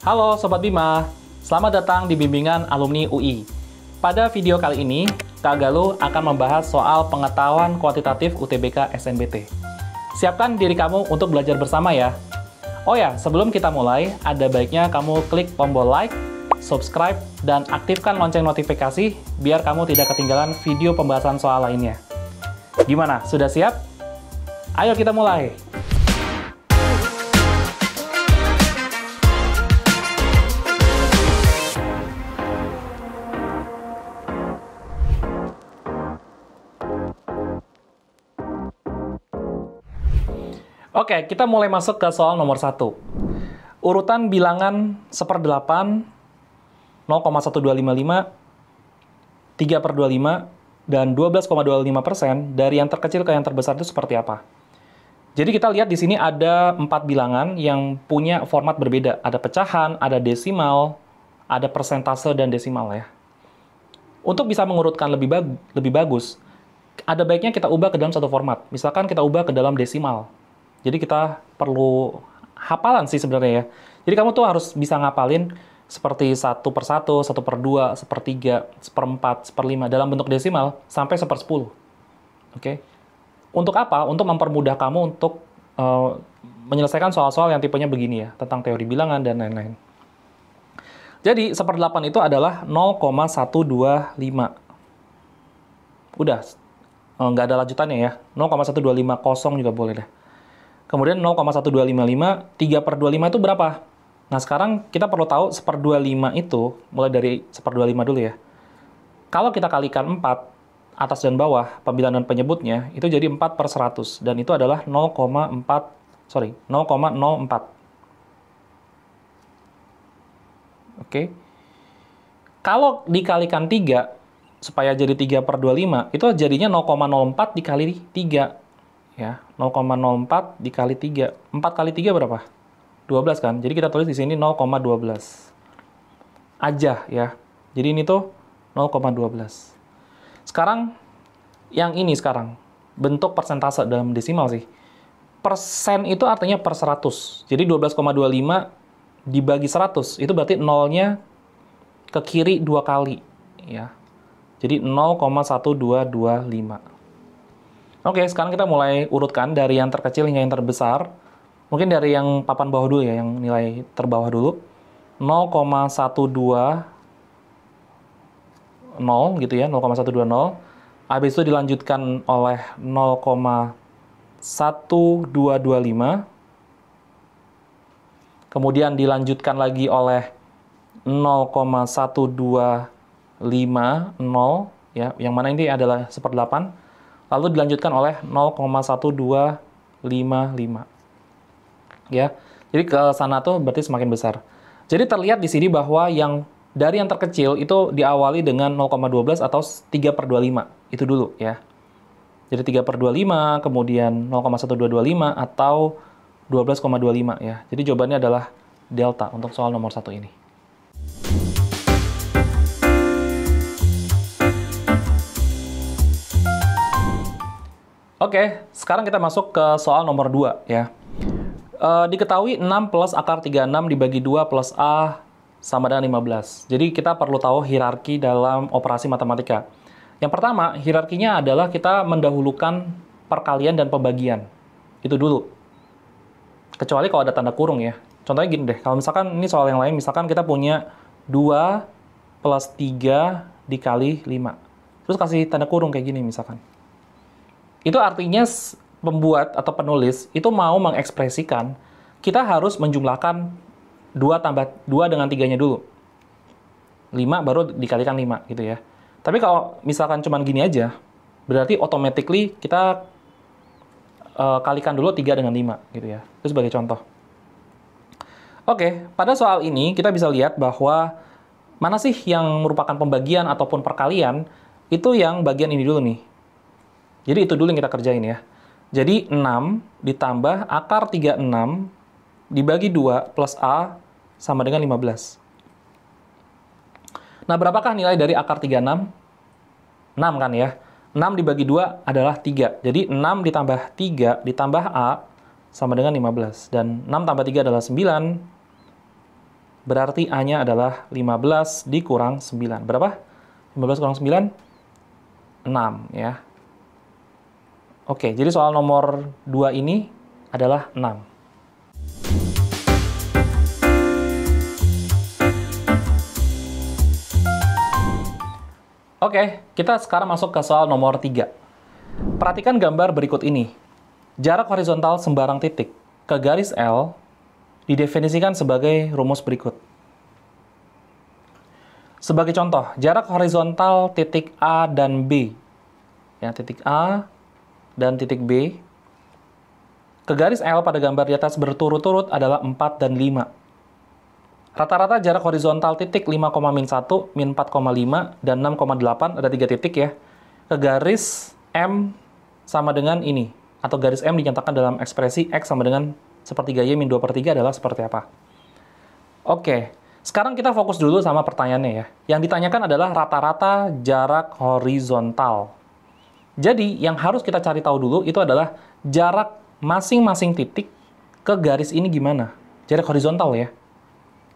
Halo Sobat Bima, selamat datang di bimbingan alumni UI. Pada video kali ini, Kak Galuh akan membahas soal pengetahuan kuantitatif UTBK SNBT. Siapkan diri kamu untuk belajar bersama ya. Oh ya, sebelum kita mulai, ada baiknya kamu klik tombol like, subscribe, dan aktifkan lonceng notifikasi biar kamu tidak ketinggalan video pembahasan soal lainnya. Gimana, sudah siap? Ayo kita mulai! Oke, kita mulai masuk ke soal nomor 1. Urutan bilangan 1/8, 0,1255, 3/25, dan 12,25% dari yang terkecil ke yang terbesar itu seperti apa? Jadi kita lihat di sini ada 4 bilangan yang punya format berbeda. Ada pecahan, ada desimal, ada persentase, dan desimal ya. Untuk bisa mengurutkan lebih bagus, ada baiknya kita ubah ke dalam satu format. Misalkan kita ubah ke dalam desimal. Jadi kita perlu hafalan sih sebenarnya ya. Jadi kamu tuh harus bisa ngapalin seperti 1/1, 1/2, 1/3, 1/4, 1/5 dalam bentuk desimal sampai 1/10. Oke. Untuk apa? Untuk mempermudah kamu untuk menyelesaikan soal-soal yang tipenya begini ya, tentang teori bilangan dan lain-lain. Jadi 1/8 itu adalah 0,125. Udah, nggak ada lanjutannya ya. 0,1250 juga boleh deh. Kemudian 0,1255, 3/25 itu berapa? Nah, sekarang kita perlu tahu 1/25 itu, mulai dari 1/25 dulu ya. Kalau kita kalikan 4, atas dan bawah, pembilangan penyebutnya, itu jadi 4/100. Dan itu adalah 0,04. Oke. Kalau dikalikan 3, supaya jadi 3/25, itu jadinya 0,04 dikali 3. Ya, 0,04 dikali 3. 4 kali 3 berapa? 12 kan? Jadi kita tulis di sini 0,12. Aja ya. Jadi ini tuh 0,12. Sekarang, yang ini sekarang. Bentuk persentase dalam desimal sih. Persen itu artinya per 100. Jadi 12,25 dibagi 100. Itu berarti nolnya ke kiri 2 kali. Ya. Jadi 0,1225. Oke, sekarang kita mulai urutkan dari yang terkecil hingga yang terbesar. Mungkin dari yang papan bawah dulu ya, yang nilai terbawah dulu. 0,120 gitu ya, 0,120. Habis itu dilanjutkan oleh 0,1225. Kemudian dilanjutkan lagi oleh 0,1250 ya, yang mana ini adalah 1/8. Lalu dilanjutkan oleh 0,1255. Ya. Jadi ke sana tuh berarti semakin besar. Jadi terlihat di sini bahwa yang dari yang terkecil itu diawali dengan 0,12 atau 3/25. Itu dulu ya. Jadi 3/25, kemudian 0,1225 atau 12,25 ya. Jadi jawabannya adalah delta untuk soal nomor 1 ini. Oke, sekarang kita masuk ke soal nomor 2 ya. Diketahui 6 plus akar 36 dibagi 2 plus A sama dengan 15. Jadi kita perlu tahu hierarki dalam operasi matematika. Yang pertama, hierarkinya adalah kita mendahulukan perkalian dan pembagian. Itu dulu. Kecuali kalau ada tanda kurung ya. Contohnya gini deh, kalau misalkan ini soal yang lain, misalkan kita punya 2 plus 3 dikali 5. Terus kasih tanda kurung kayak gini misalkan. Itu artinya pembuat atau penulis itu mau mengekspresikan kita harus menjumlahkan 2 dengan 3-nya dulu. 5 baru dikalikan 5 gitu ya. Tapi kalau misalkan cuman gini aja, berarti automatically kita kalikan dulu 3 dengan 5 gitu ya. Itu sebagai contoh. Oke, pada soal ini kita bisa lihat bahwa mana sih yang merupakan pembagian ataupun perkalian, itu yang bagian ini dulu nih. Jadi itu dulu yang kita kerjain ya. Jadi 6 ditambah akar 36 dibagi 2 plus A sama dengan 15. Nah, berapakah nilai dari akar 36? 6 kan ya. 6 dibagi 2 adalah 3. Jadi 6 ditambah 3 ditambah A sama dengan 15. Dan 6 tambah 3 adalah 9. berarti A-nya adalah 15 dikurang 9. Berapa? 15 kurang 9? 6 ya. Oke, jadi soal nomor 2 ini adalah 6. Oke, kita sekarang masuk ke soal nomor 3. Perhatikan gambar berikut ini. Jarak horizontal sembarang titik ke garis L didefinisikan sebagai rumus berikut. Sebagai contoh, jarak horizontal titik A dan B, ya, titik A dan titik B, ke garis L pada gambar di atas berturut-turut adalah 4 dan 5. Rata-rata jarak horizontal titik 5,-1, min 4,5, dan 6,8, ada 3 titik ya, ke garis M sama dengan ini, atau garis M dinyatakan dalam ekspresi X sama dengan sepertiga Y min 2/3 adalah seperti apa? Oke, sekarang kita fokus dulu sama pertanyaannya ya. Yang ditanyakan adalah rata-rata jarak horizontal. Jadi, yang harus kita cari tahu dulu itu adalah jarak masing-masing titik ke garis ini gimana? Jarak horizontal ya.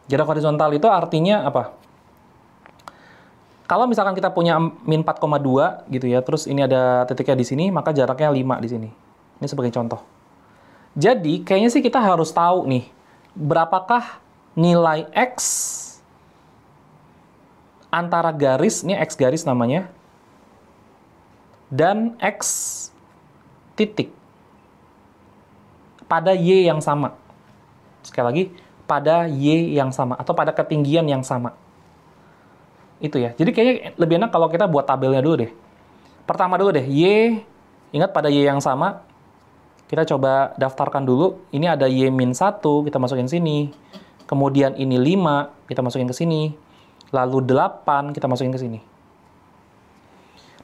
Jarak horizontal itu artinya apa? Kalau misalkan kita punya min 4,2 gitu ya, terus ini ada titiknya di sini, maka jaraknya 5 di sini. Ini sebagai contoh. Jadi, kayaknya sih kita harus tahu nih, berapakah nilai X antara garis, ini X garis namanya, dan X titik pada Y yang sama. Sekali lagi, pada Y yang sama, atau pada ketinggian yang sama. Itu ya. Jadi kayaknya lebih enak kalau kita buat tabelnya dulu deh. Pertama dulu deh, Y, ingat pada Y yang sama, kita coba daftarkan dulu. Ini ada Y-1, kita masukin sini. Kemudian ini 5, kita masukin ke sini. Lalu 8, kita masukin ke sini.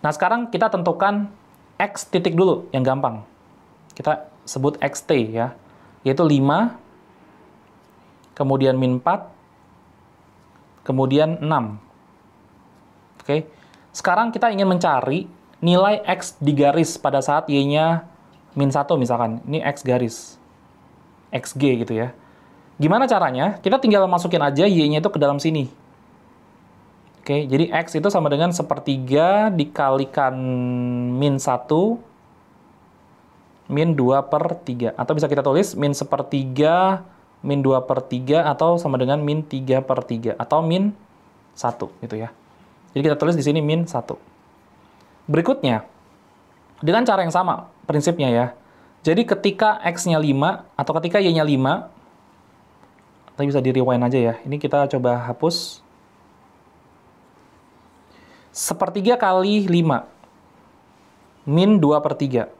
Nah, sekarang kita tentukan X titik dulu, yang gampang. Kita sebut XT ya. Yaitu 5, kemudian min 4, kemudian 6. Oke. Sekarang kita ingin mencari nilai X di garis pada saat Y-nya min 1 misalkan, ini X garis, XG gitu ya. Gimana caranya? Kita tinggal masukin aja Y-nya itu ke dalam sini. Oke, jadi X itu sama dengan 1/3 dikalikan min 1, min 2/3. Atau bisa kita tulis min 1/3, min 2/3, atau sama dengan min 3/3. Atau min 1 gitu ya. Jadi kita tulis di sini min 1. Berikutnya, dengan cara yang sama prinsipnya ya. Jadi ketika X-nya 5, atau ketika Y-nya 5, tapi bisa di rewind aja ya. Ini kita coba hapus. 1/3 kali 5. Min 2/3.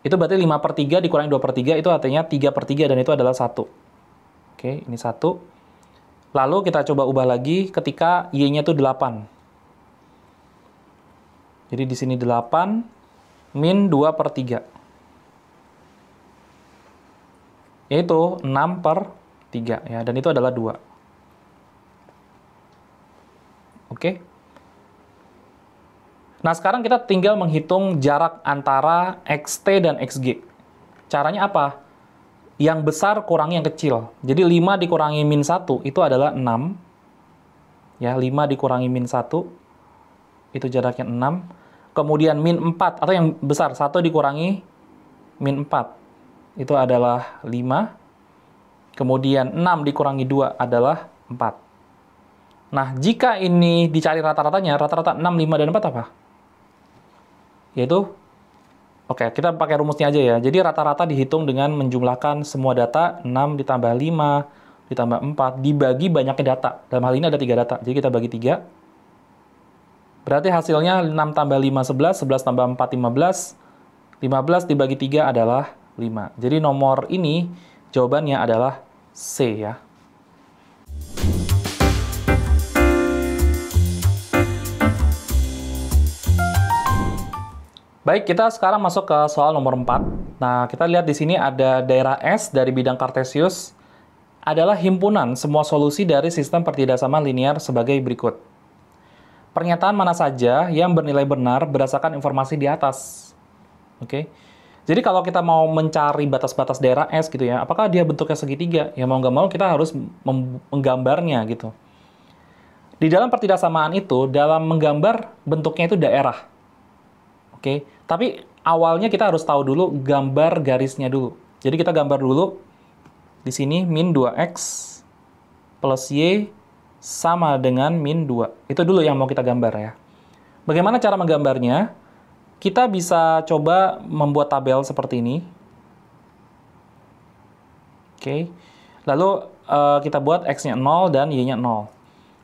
Itu berarti 5/3 dikurangi 2/3, itu artinya 3/3, dan itu adalah 1. Oke, ini 1. Lalu kita coba ubah lagi ketika Y-nya itu 8. Jadi di sini 8, min 2/3. Yaitu 6/3 ya, dan itu adalah 2. Oke. Nah, sekarang kita tinggal menghitung jarak antara XT dan XG. Caranya apa? Yang besar kurangi yang kecil. Jadi 5 dikurangi min 1 itu adalah 6. Ya, 5 dikurangi min 1 itu jaraknya 6. Kemudian min 4 atau yang besar 1 dikurangi min 4 itu adalah 5. Kemudian 6 dikurangi 2 adalah 4. Nah, jika ini dicari rata-ratanya, rata-rata 6, 5, dan 4 apa? Yaitu, oke, kita pakai rumusnya aja ya. Jadi rata-rata dihitung dengan menjumlahkan semua data, 6 ditambah 5, ditambah 4, dibagi banyaknya data. Dalam hal ini ada 3 data, jadi kita bagi 3. Berarti hasilnya 6 tambah 5, 11, 11 tambah 4, 15. 15 dibagi 3 adalah 5. Jadi nomor ini jawabannya adalah C ya. Baik, kita sekarang masuk ke soal nomor 4. Nah, kita lihat di sini ada daerah S dari bidang kartesius adalah himpunan semua solusi dari sistem pertidaksamaan linear sebagai berikut. Pernyataan mana saja yang bernilai benar berdasarkan informasi di atas. Oke. Jadi kalau kita mau mencari batas-batas daerah S gitu ya, apakah dia bentuknya segitiga? Ya mau nggak mau kita harus menggambarnya gitu. Di dalam pertidaksamaan itu, dalam menggambar bentuknya itu daerah. Oke, tapi awalnya kita harus tahu dulu gambar garisnya dulu. Jadi kita gambar dulu di sini min 2x plus y sama dengan min 2. Itu dulu yang mau kita gambar ya. Bagaimana cara menggambarnya? Kita bisa coba membuat tabel seperti ini. Oke. Lalu kita buat x-nya 0 dan y-nya 0.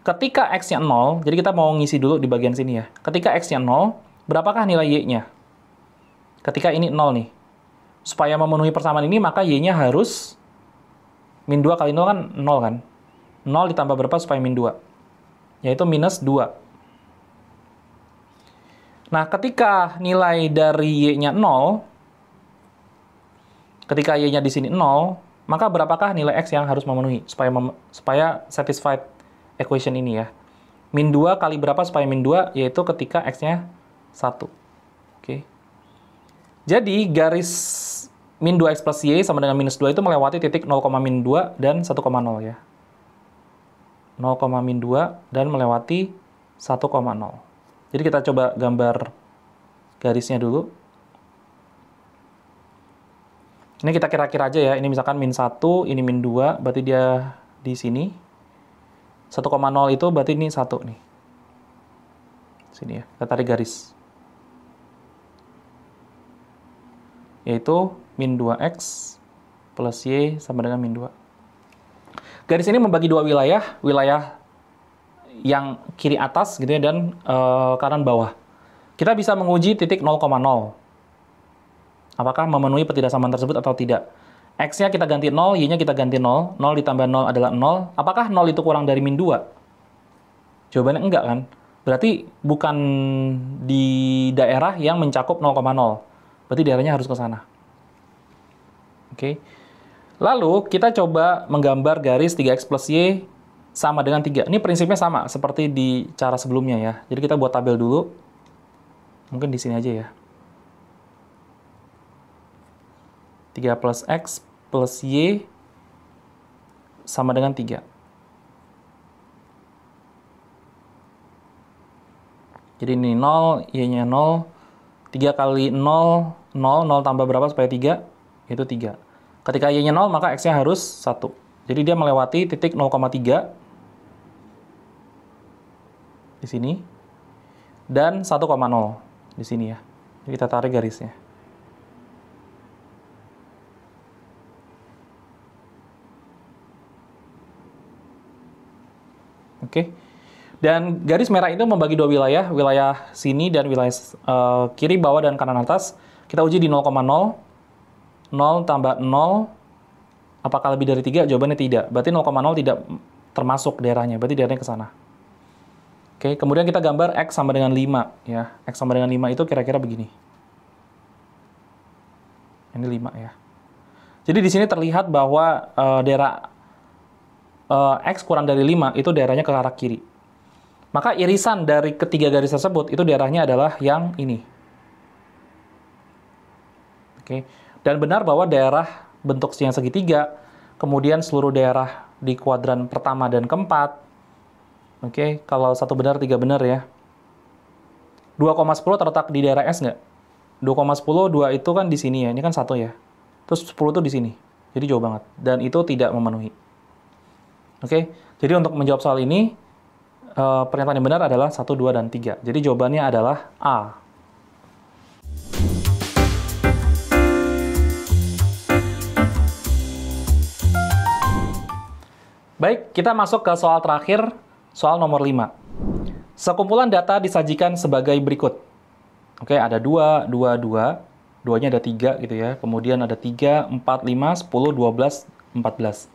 Ketika x-nya 0, jadi kita mau ngisi dulu di bagian sini ya. Ketika x-nya 0, berapakah nilai y-nya? Ketika ini 0 nih. Supaya memenuhi persamaan ini, maka y-nya harus min 2 kali 0 kan 0 kan? 0 ditambah berapa supaya min 2? Yaitu minus 2. Nah, ketika nilai dari y-nya 0, ketika y-nya di sini 0, maka berapakah nilai x yang harus memenuhi supaya satisfied equation ini ya. Min 2 kali berapa supaya min 2, yaitu ketika x-nya 1. Oke. Jadi, garis min 2x plus y sama dengan minus 2 itu melewati titik 0, min 2 dan 1,0 ya. 0, min 2 dan melewati 1,0. Jadi kita coba gambar garisnya dulu. Ini kita kira-kira aja ya. Ini misalkan min 1, ini min 2, berarti dia di sini. 1,0 itu berarti ini 1 nih. Sini ya, kita tarik garis. Yaitu min 2x plus y sama dengan min 2. Garis ini membagi dua wilayah. Wilayah yang kiri atas gitu ya, dan kanan bawah. Kita bisa menguji titik 0,0. Apakah memenuhi pertidaksamaan tersebut atau tidak. X-nya kita ganti 0, Y-nya kita ganti 0. 0 ditambah 0 adalah 0. Apakah 0 itu kurang dari min 2? Jawabannya enggak kan? Berarti bukan di daerah yang mencakup 0,0. Berarti daerahnya harus ke sana. Oke. Lalu kita coba menggambar garis 3x plus y sama dengan 3. Ini prinsipnya sama seperti di cara sebelumnya ya. Jadi kita buat tabel dulu. Mungkin di sini aja ya. 3 plus x plus y sama dengan 3. Jadi ini 0, y-nya 0. 3 kali 0, 0 tambah berapa supaya 3? Itu 3. Ketika y-nya 0, maka x-nya harus 1. Jadi dia melewati titik 0,3 di sini. Dan 1,0 di sini ya. Jadi kita tarik garisnya. Oke. Dan garis merah itu membagi dua wilayah, wilayah sini dan wilayah kiri, bawah, dan kanan atas. Kita uji di 0,0. 0 tambah 0, apakah lebih dari 3? Jawabannya tidak. Berarti 0,0 tidak termasuk daerahnya, berarti daerahnya ke sana. Oke, kemudian kita gambar X sama dengan 5. Ya. X sama dengan 5 itu kira-kira begini. Ini 5 ya. Jadi di sini terlihat bahwa daerah X kurang dari 5 itu daerahnya ke arah kiri. Maka irisan dari ketiga garis tersebut itu daerahnya adalah yang ini. Oke. Dan benar bahwa daerah bentuk yang segitiga, kemudian seluruh daerah di kuadran pertama dan keempat. Oke, kalau 1 benar 3 benar ya. 2,10 terletak di daerah S nggak? 2,10, 2 itu kan di sini ya, ini kan 1 ya. Terus 10 itu di sini. Jadi jauh banget. Dan itu tidak memenuhi. Oke, jadi untuk menjawab soal ini, pernyataan yang benar adalah 1, 2, dan 3. Jadi jawabannya adalah A. Baik, kita masuk ke soal terakhir, soal nomor 5. Sekumpulan data disajikan sebagai berikut. Oke, ada 2, 2, 2. 2-nya ada 3 gitu ya. Kemudian ada 3, 4, 5, 10, 12, 14.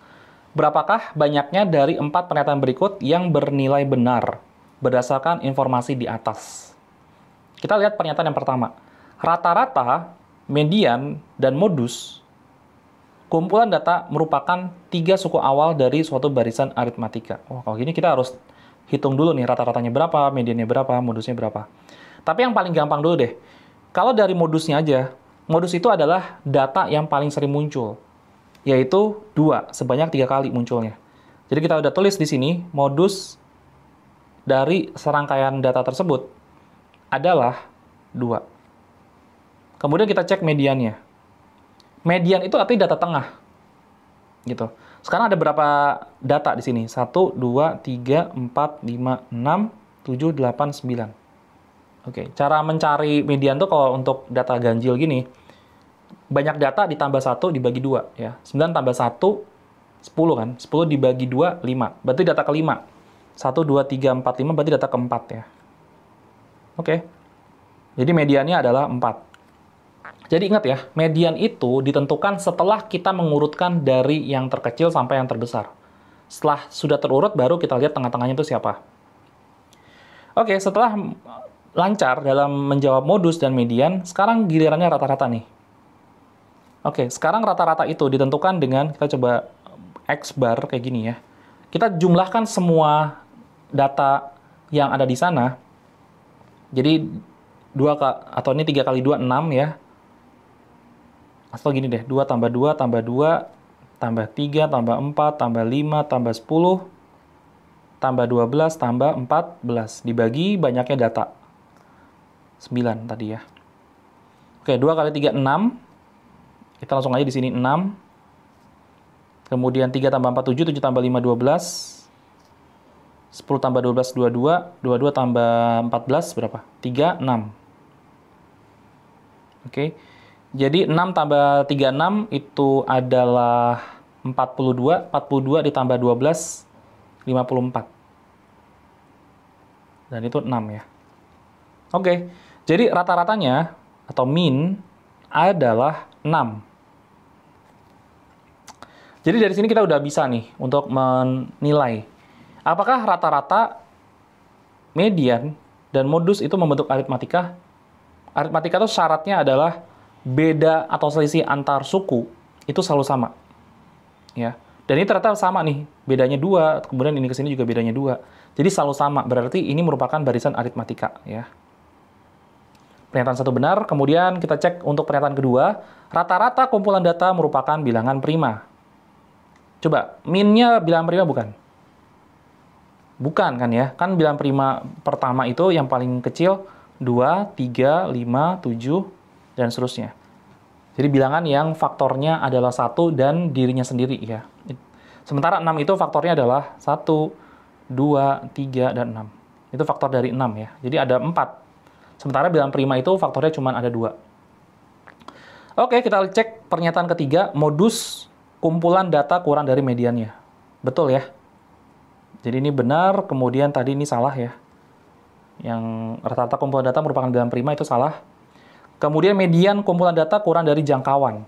Berapakah banyaknya dari 4 pernyataan berikut yang bernilai benar berdasarkan informasi di atas? Kita lihat pernyataan yang pertama. Rata-rata, median, dan modus kumpulan data merupakan 3 suku awal dari suatu barisan aritmatika. Oh, kalau gini kita harus hitung dulu nih rata-ratanya berapa, mediannya berapa, modusnya berapa. Tapi yang paling gampang dulu deh. Kalau dari modusnya aja, Modus itu adalah data yang paling sering muncul, yaitu 2, sebanyak 3 kali munculnya. Jadi kita udah tulis di sini, modus dari serangkaian data tersebut adalah 2. Kemudian kita cek mediannya. Median itu artinya data tengah. Gitu. Sekarang ada berapa data di sini? 1, 2, 3, 4, 5, 6, 7, 8, 9. Oke, cara mencari median tuh kalau untuk data ganjil gini, banyak data ditambah 1 dibagi 2 ya. 9 tambah 1 10 kan? 10 dibagi 2 5. Berarti data kelima. 1 2 3 4 5 berarti data keempat ya. Oke. Jadi mediannya adalah 4. Jadi ingat ya, median itu ditentukan setelah kita mengurutkan dari yang terkecil sampai yang terbesar. Setelah sudah terurut, baru kita lihat tengah-tengahnya itu siapa. Oke, setelah lancar dalam menjawab modus dan median, sekarang gilirannya rata-rata nih. Oke, sekarang rata-rata itu ditentukan dengan, kita coba X bar kayak gini ya. Kita jumlahkan semua data yang ada di sana. Jadi, 3 kali 2, 6 ya. Atau gini deh, 2 tambah 2 tambah 2 tambah 3 tambah 4 tambah 5 tambah 10 tambah 12 tambah 14 dibagi banyaknya data. 9 tadi ya. Oke, 2 kali 3 6. Kita langsung aja di sini 6. Kemudian 3 tambah 4 7, 7 tambah 5 12. 10 tambah 12 22, 22 tambah 14 berapa? 3 6. Oke. Jadi 6 tambah 36 itu adalah 42, 42 ditambah 12, 54. Dan itu 6 ya. Oke, jadi rata-ratanya atau min adalah 6. Jadi dari sini kita udah bisa nih untuk menilai apakah rata-rata, median, dan modus itu membentuk aritmatika. Aritmatika itu syaratnya adalah beda atau selisih antar suku itu selalu sama. Ya. Dan ini ternyata sama nih, bedanya 2, kemudian ini ke sini juga bedanya 2. Jadi selalu sama, berarti ini merupakan barisan aritmatika ya. Pernyataan 1 benar, kemudian kita cek untuk pernyataan kedua, rata-rata kumpulan data merupakan bilangan prima. Coba, minnya bilangan prima bukan? Bukan kan ya? Kan bilangan prima pertama itu yang paling kecil 2, 3, 5, 7 dan seterusnya. Jadi bilangan yang faktornya adalah 1 dan dirinya sendiri ya. Sementara 6 itu faktornya adalah 1, 2, 3, dan 6. Itu faktor dari 6 ya. Jadi ada 4. Sementara bilangan prima itu faktornya cuma ada 2. Oke, kita cek pernyataan ketiga, modus kumpulan data kurang dari mediannya. Betul ya. Jadi ini benar, kemudian tadi ini salah ya. Yang rata-rata kumpulan data merupakan bilangan prima itu salah. Kemudian median kumpulan data kurang dari jangkauan.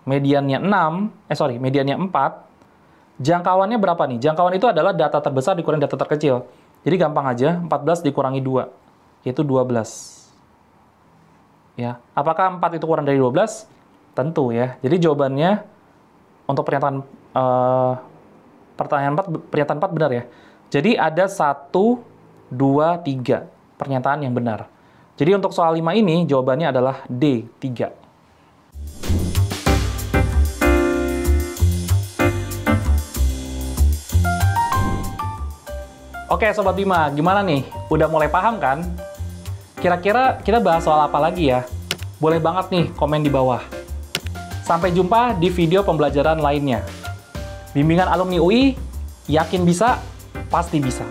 Mediannya 4. Jangkauannya berapa nih? Jangkauan itu adalah data terbesar dikurangi data terkecil. Jadi gampang aja, 14 dikurangi 2, yaitu 12. Ya, apakah 4 itu kurang dari 12? Tentu ya. Jadi jawabannya untuk pernyataan pernyataan 4 benar ya. Jadi ada 1, 2, 3 pernyataan yang benar. Jadi untuk soal 5 ini jawabannya adalah D, 3. Oke Sobat Bima, gimana nih? Udah mulai paham kan? Kira-kira kita bahas soal apa lagi ya? Boleh banget nih komen di bawah. Sampai jumpa di video pembelajaran lainnya. Bimbingan alumni UI, yakin bisa, pasti bisa.